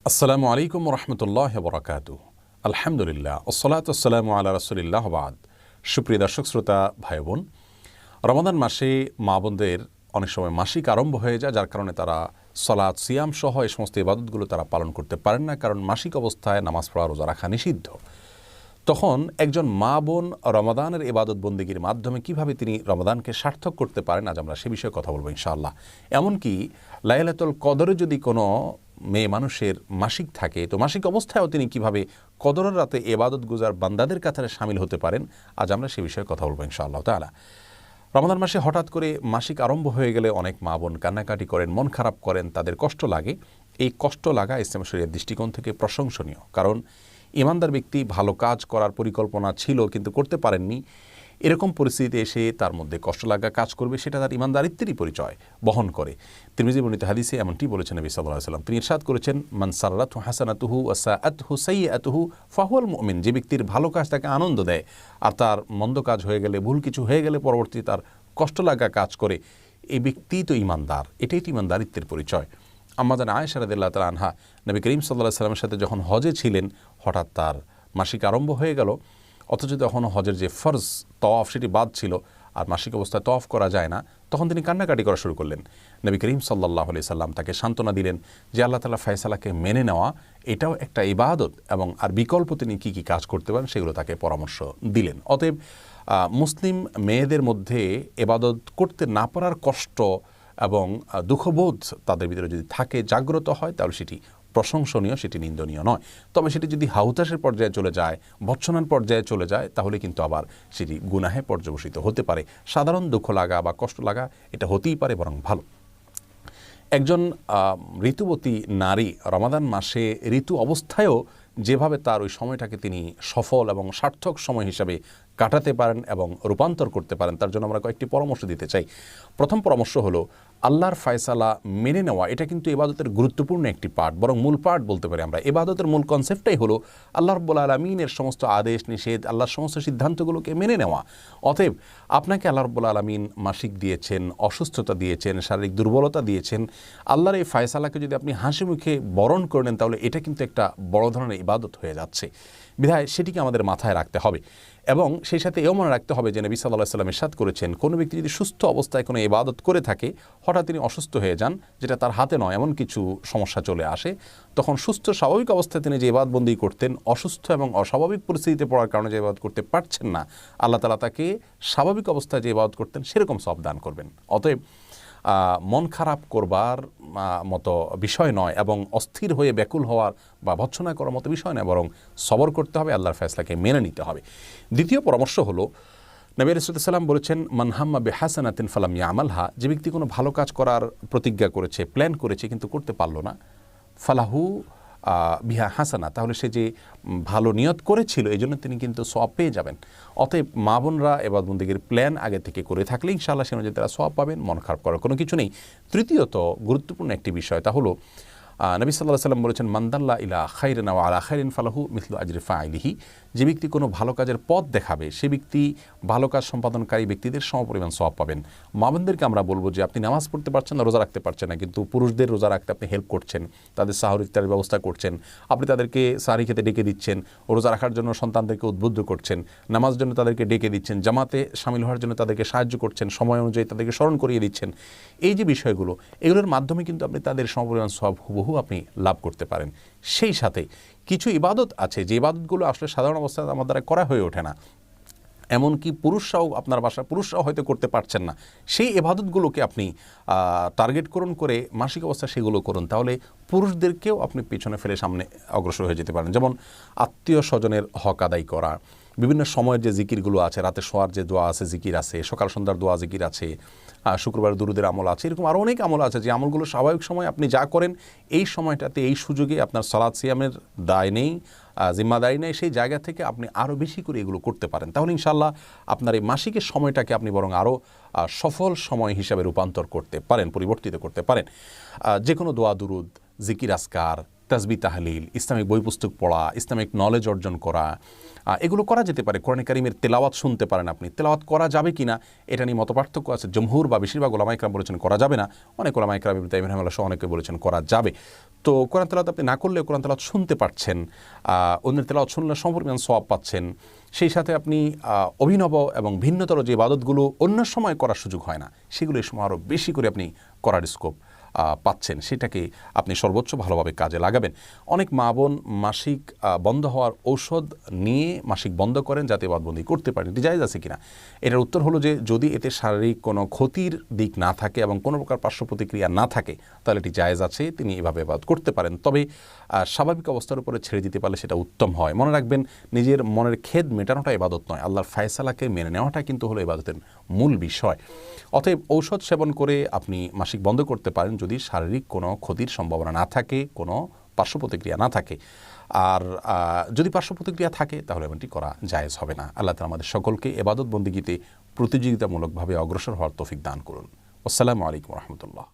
আসসালামু আলাইকুম রহমতুল্লাহ বরকাতুহ। আলহামদুলিল্লাহ ওসসালাতু ওয়াসসালামু আলা রাসূলিল্লাহ বাদ। সুপ্রিয় দর্শক শ্রোতা ভাই বোন, রমাদান মাসে মা বোনদের অনেক সময় মাসিক আরম্ভ হয়ে যায়, যার কারণে তারা সালাত সিয়াম সহ এই সমস্ত ইবাদতগুলো তারা পালন করতে পারেন না, কারণ মাসিক অবস্থায় নামাজ পড়া রোজা রাখা নিষিদ্ধ। তখন একজন মা বোন রমাদানের ইবাদত বন্দেগীর মাধ্যমে কিভাবে তিনি রমাদানকে সার্থক করতে পারেন, আজ আমরা সে বিষয়ে কথা বলবো ইনশাআল্লাহ। এমনকি লাইলাতুল কদরে যদি কোনো মেয়ে মানুষের মাসিক থাকে, তো মাসিক অবস্থায়ও তিনি কিভাবে কদরের রাতে ইবাদত গুজার বান্দাদের কাতারে শামিল হতে পারেন, আজ আমরা সে বিষয়ে কথা বলবো ইনশাআল্লাহ তাআলা। রমাদান মাসে হঠাৎ করে মাসিক আরম্ভ হয়ে গেলে অনেক মা বোন কান্নাকাটি করেন, মন খারাপ করেন, তাদের কষ্ট লাগে। এই কষ্ট লাগা ইসলাম শরীয়তের দৃষ্টিকোণ থেকে প্রশংসনীয়, কারণ ইমানদার ব্যক্তি ভালো কাজ করার পরিকল্পনা ছিল কিন্তু করতে পারেননি, এরকম পরিস্থিতিতে এসে তার মধ্যে কষ্ট লাগা কাজ করবে, সেটা তার ইমানদারিত্বেরই পরিচয় বহন করে। তিরমিজি বর্ণিত হাদিসে এমনটি বলেছেন নবী সাল্লাল্লাহু আলাইহি ওয়াসাল্লাম। তিনি ইরশাদ করেছেন, মান সাররাতহু হাসানাতুহু ওয়া সাআতহু সাইয়্যাতুহু ফাহুয়াল মুমিন। যে ব্যক্তির ভালো কাজ তাকে আনন্দ দেয় আর তার মন্দ কাজ হয়ে গেলে, ভুল কিছু হয়ে গেলে পরবর্তী তার কষ্ট লাগা কাজ করে, এই ব্যক্তি তো ইমানদার। এটাই তো ইমানদারিত্বের পরিচয়। আম্মা জান আয়েশা রাদিয়াল্লাহু তাআলা আনহা নবী করিম সাল্লাল্লাহু আলাইহি ওয়াসাল্লামের সাথে যখন হজে ছিলেন, হঠাৎ তার মাসিক আরম্ভ হয়ে গেল, অথচ তখনও হজের যে ফরজ তওয়াফ সেটি বাদ ছিল আর মাসিক অবস্থায় তওয়াফ করা যায় না। তখন তিনি কান্নাকাটি করা শুরু করলেন। নবী করিম সাল্লাল্লাহু আলাইহি সাল্লাম তাকে সান্ত্বনা দিলেন যে আল্লাহ তাআলা ফয়সালাকে মেনে নেওয়া এটাও একটা ইবাদত, এবং আর বিকল্প তিনি কী কী কাজ করতে পারেন সেগুলো তাকে পরামর্শ দিলেন। অতএব মুসলিম মেয়েদের মধ্যে ইবাদত করতে না পারার কষ্ট এবং দুঃখবোধ তাদের ভিতরে যদি থাকে, জাগ্রত হয়, তাহলে সেটি প্রশংসনীয়, সেটি নিন্দনীয় নয়। তবে সেটি যদি হাউতাসের পর্যায়ে চলে যায়, ভৎসনার পর্যায়ে চলে যায়, তাহলে কিন্তু আবার সেটি গুনাহে পর্যবসিত হতে পারে। সাধারণ দুঃখ লাগা বা কষ্ট লাগা এটা হতেই পারে, বরং ভালো। একজন ঋতুবতী নারী রমাদান মাসে ঋতু অবস্থায়ও যেভাবে তার ওই সময়টাকে তিনি সফল এবং সার্থক সময় হিসাবে কাটাতে পারেন এবং রূপান্তর করতে পারেন, তার জন্য আমরা কয়েকটি পরামর্শ দিতে চাই। প্রথম পরামর্শ হলো, আল্লাহর ফয়সালা মেনে নেওয়া। এটা কিন্তু ইবাদতের গুরুত্বপূর্ণ একটি পার্ট, বরং মূল পার্ট বলতে পারি আমরা। ইবাদতের মূল কনসেপ্টটাই হলো আল্লাহ রাব্বুল আলামিনের সমস্ত আদেশ নিষেধ, আল্লাহর সমস্ত সিদ্ধান্তগুলোকে মেনে নেওয়া। অতএব আপনাকে আল্লাহ রাব্বুল আলামিন মাসিক দিয়েছেন, অসুস্থতা দিয়েছেন, শারীরিক দুর্বলতা দিয়েছেন, আল্লাহর এই ফয়সালাকে যদি আপনি হাসি মুখে বরণ করে নেন, তাহলে এটা কিন্তু একটা বড় ধরনের ইবাদত হয়ে যাচ্ছে। বিধায় সেটিকে আমাদের মাথায় রাখতে হবে, এবং সেই সাথে এও মনে রাখতে হবে যে নবী সাল্লাল্লাহু আলাইহি ওয়াসাল্লাম ইরশাদ করেছেন, কোনো ব্যক্তি যদি সুস্থ অবস্থায় কোনো ইবাদত করে থাকে, হঠাৎ তিনি অসুস্থ হয়ে যান, যেটা তার হাতে নয়, এমন কিছু সমস্যা চলে আসে, তখন সুস্থ স্বাভাবিক অবস্থায় তিনি যে ইবাদতবন্দি করতেন, অসুস্থ এবং অস্বাভাবিক পরিস্থিতিতে পড়ার কারণে যে ইবাদত করতে পারছেন না, আল্লাহ তাআলা তাকে স্বাভাবিক অবস্থায় যে ইবাদত করতেন সেরকম সওয়াব দান করবেন। অতএব মন খারাপ করবার মতো বিষয় নয়, এবং অস্থির হয়ে ব্যাকুল হওয়ার বা ভৎসনা করার মতো বিষয় নয়, বরং সবর করতে হবে, আল্লাহর ফয়সালাকে মেনে নিতে হবে। দ্বিতীয় পরামর্শ হলো, নবী রাসূলুল্লাহ সাল্লাল্লাহু আলাইহি ওয়াসাল্লাম বলেছেন, মান হাম্মা বিহাসানাতিন ফালাম ইয়ামালহা। যে ব্যক্তি কোনো ভালো কাজ করার প্রতিজ্ঞা করেছে, প্ল্যান করেছে, কিন্তু করতে পারল না, ফালাহু বিহা হাসানা, তাহলে সে যে ভালো নিয়ত করেছিল এই জন্য তিনি কিন্তু সওয়াব পেয়ে যাবেন। অতএব মা বোনরা ইবাদত বন্দেগীর প্ল্যান আগে থেকে করে থাকলে ইনশাআল্লাহ সে অনুযায়ী তারা সওয়াব পাবেন, মন খারাপ করার কোনো কিছু নেই। তৃতীয়ত গুরুত্বপূর্ণ একটি বিষয়, তা হলো নবী সাল্লাল্লাহু আলাইহি ওয়াসাল্লাম বলেছেন, মান দাল্লা ইলা খাইরিন ওয়া আলা খাইরিন ফালাহু মিসলু আজরি ফাইলিহি। যে ব্যক্তি কোনো ভালো কাজের পথ দেখাবে, সে ব্যক্তি ভালো কাজ সম্পাদনকারী ব্যক্তিদের সমপরিমাণ সওয়াব পাবেন। মা বোনদেরকে আমরা বলবো যে আপনি নামাজ পড়তে পারছেন না, রোজা রাখতে পারছেন না, কিন্তু পুরুষদের রোজা রাখতে আপনি হেল্প করছেন, তাদের সাহর ইফতারের ব্যবস্থা করছেন, আপনি তাদেরকে সাহরি খেতে ডেকে দিচ্ছেন, রোজা রাখার জন্য সন্তানদেরকে উদ্বুদ্ধ করছেন, নামাজের জন্য তাদেরকে ডেকে দিচ্ছেন, জামাতে শামিল হওয়ার জন্য তাদেরকে সাহায্য করছেন, সময় অনুযায়ী তাদেরকে স্মরণ করিয়ে দিচ্ছেন। এই যে বিষয়গুলো, এগুলোর মাধ্যমে কিন্তু আপনি তাদের সমপরিমাণ সওয়াব হুবহু আপনি লাভ করতে পারেন। সেই সাথে কিছু ইবাদত আছে যে ইবাদতগুলো আসলে সাধারণ অবস্থায় আমার দ্বারা করা হয়ে ওঠে না, এমনকি পুরুষরাও, আপনার বাসার পুরুষরাও হয়তো করতে পারছেন না, সেই ইবাদতগুলোকে আপনি টার্গেট করুন করে মাসিক অবস্থায় সেগুলো করুন, তাহলে পুরুষদেরকেও আপনি পিছনে ফেলে সামনে অগ্রসর হয়ে যেতে পারেন। যেমন আত্মীয় স্বজনের হক আদায় করা, বিভিন্ন সময়ের যে জিকিরগুলো আছে, রাতে শোয়ার যে দোয়া আছে, জিকির আছে, সকাল সন্ধ্যার দোয়া জিকির আছে, শুক্রবার দুরুদের আমল আছে, এরকম আরও অনেক আমল আছে যে আমলগুলো স্বাভাবিক সময় আপনি যা করেন, এই সময়টাতে এই সুযোগে আপনার সালাত সিয়ামের দায় নেই, জিম্মাদারি নেই, সেই জায়গা থেকে আপনি আরও বেশি করে এগুলো করতে পারেন। তাহলে ইনশাআল্লাহ আপনার এই মাসিকের সময়টাকে আপনি বরং আরও সফল সময় হিসাবে রূপান্তর করতে পারেন, পরিবর্তিত করতে পারেন। যে কোনো দোয়া দুরুদ, জিকির আসকার, তাসবিহ তাহলিল, ইসলামিক বই পুস্তক পড়া, ইসলামিক নলেজ অর্জন করা, এগুলো করা যেতে পারে। কোরআন কারীমের তেলাওয়াত শুনতে পারেন আপনি। তেলাওয়াত করা যাবে কি না এটা নিয়ে মতপার্থক্য আছে। জমহুর বা বেশিরভাগ ওলামা ইকরাম বলেছেন করা যাবে না, অনেক ওলামা ইকরাম ইবনে তাইমিয়া রাহিমাহুল্লাহ সহ অনেকে বলেছেন করা যাবে। তো কোরআন তেলাওয়াত আপনি না করলেও কোরআন তেলাওয়াত শুনতে পারছেন, অন্যের তেলাওয়াত শুনলে সমপরিমাণ সওয়াব পাচ্ছেন। সেই সাথে আপনি অভিনব এবং ভিন্নতর যে ইবাদতগুলো অন্য সময় করার সুযোগ হয় না, সেগুলো এই সময় আরও বেশি করে আপনি করার স্কোপ পাচ্ছেন, সেটাকে আপনি সর্বোচ্চ ভালোভাবে কাজে লাগাবেন। অনেক মা বোন মাসিক বন্ধ হওয়ার ঔষধ নিয়ে মাসিক বন্ধ করেন যাতে ইবাদতবন্দি করতে পারেন। এটি জায়েজ আছে কিনা? এটার উত্তর হলো যে যদি এতে শারীরিক কোনো ক্ষতির দিক না থাকে এবং কোনো প্রকার পার্শ্ব প্রতিক্রিয়া না থাকে তাহলে এটি জায়েজ আছে, তিনি এভাবে ইবাদত করতে পারেন। তবে স্বাভাবিক অবস্থার উপরে ছেড়ে দিতে পারলে সেটা উত্তম হয়। মনে রাখবেন, নিজের মনের খেদ মেটানোটা ইবাদত নয়, আল্লাহর ফায়সালাকে মেনে নেওয়াটা কিন্তু হলো ইবাদতের মূল বিষয়। অতএব ঔষধ সেবন করে আপনি মাসিক বন্ধ করতে পারেন যদি শারীরিক কোনো ক্ষতির সম্ভাবনা না থাকে, কোনো পার্শ্ব প্রতিক্রিয়া না থাকে। আর যদি পার্শ্ব প্রতিক্রিয়া থাকে তাহলে এমনটি করা জায়েজ হবে না। আল্লাহ তাআলা আমাদের সকলকে ইবাদত বন্দেগীতে প্রতিযোগিতামূলকভাবে অগ্রসর হওয়ার তৌফিক দান করুন। আসসালামু আলাইকুম ওয়া রাহমাতুল্লাহ।